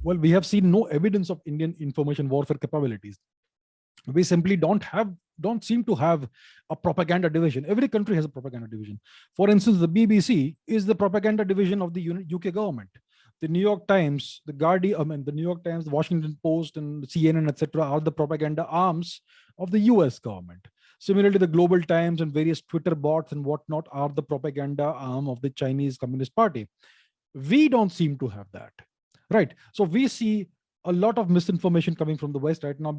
Well, we have seen no evidence of Indian information warfare capabilities. We simply don't seem to have a propaganda division. Every country has a propaganda division. For instance, the BBC is the propaganda division of the UK government. The New York Times, the Guardian, the New York Times, the Washington Post, and CNN, etc., are the propaganda arms of the US government. Similarly, the Global Times and various Twitter bots and whatnot are the propaganda arm of the Chinese Communist Party. We don't seem to have that, right? So we see a lot of misinformation coming from the West right now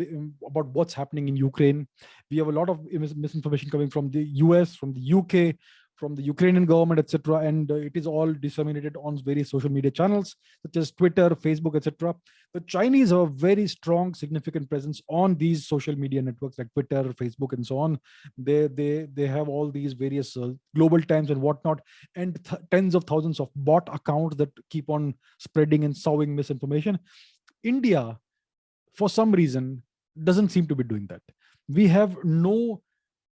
about what's happening in Ukraine. We have a lot of misinformation coming from the US, from the UK, from the Ukrainian government, etc. And it is all disseminated on various social media channels such as Twitter, Facebook, etc. The Chinese have a very strong, significant presence on these social media networks like Twitter, Facebook, and so on. They have all these various global times and whatnot, and tens of thousands of bot accounts that keep on spreading and sowing misinformation. India, for some reason, doesn't seem to be doing that. We have no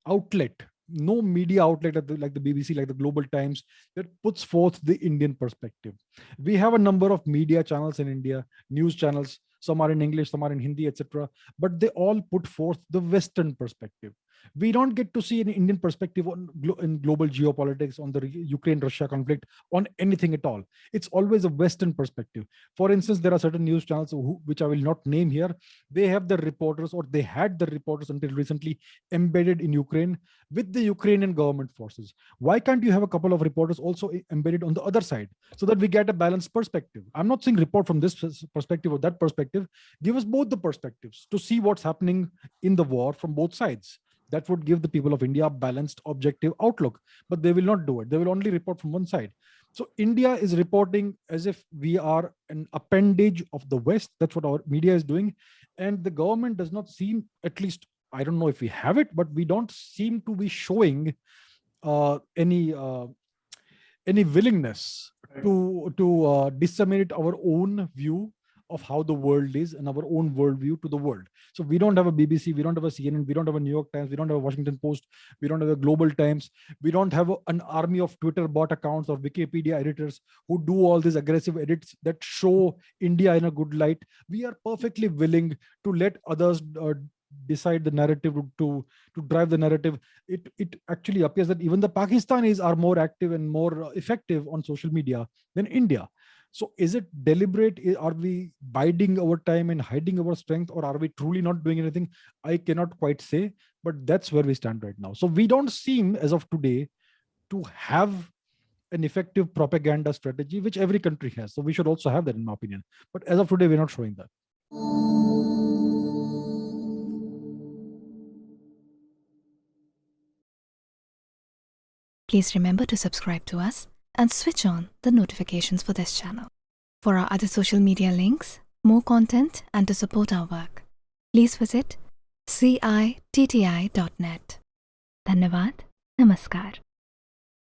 outlet, no media outlet like the BBC, like the Global Times, that puts forth the Indian perspective. We have a number of media channels in India, news channels. Some are in English, some are in Hindi, etc. But they all put forth the Western perspective. We don't get to see an Indian perspective in global geopolitics, on the Ukraine-Russia conflict, on anything at all. It's always a Western perspective. For instance, there are certain news channels which I will not name here. They have the reporters, or they had the reporters until recently, embedded in Ukraine with the Ukrainian government forces. Why can't you have a couple of reporters also embedded on the other side so that we get a balanced perspective? I'm not saying report from this perspective or that perspective. Give us both the perspectives to see what's happening in the war from both sides. That would give the people of India a balanced, objective outlook, but they will not do it. They will only report from one side. So India is reporting as if we are an appendage of the West. That's what our media is doing. And the government does not seem, at least, I don't know if we have it, but we don't seem to be showing any willingness to disseminate our own view of how the world is and our own worldview to the world. So we don't have a BBC, we don't have a CNN, we don't have a New York Times, we don't have a Washington Post, we don't have a Global Times, we don't have an army of Twitter bot accounts or Wikipedia editors who do all these aggressive edits that show India in a good light. We are perfectly willing to let others decide the narrative, to drive the narrative. It actually appears that even the Pakistanis are more active and more effective on social media than India. So is it deliberate? Are we biding our time and hiding our strength, or are we truly not doing anything? I cannot quite say, but that's where we stand right now. So we don't seem, as of today, to have an effective propaganda strategy, which every country has. So we should also have that, in my opinion. But as of today, we're not showing that. Please remember to subscribe to us and switch on the notifications for this channel. For our other social media links, more content, and to support our work, please visit citti.net. Dhanyavad. Namaskar.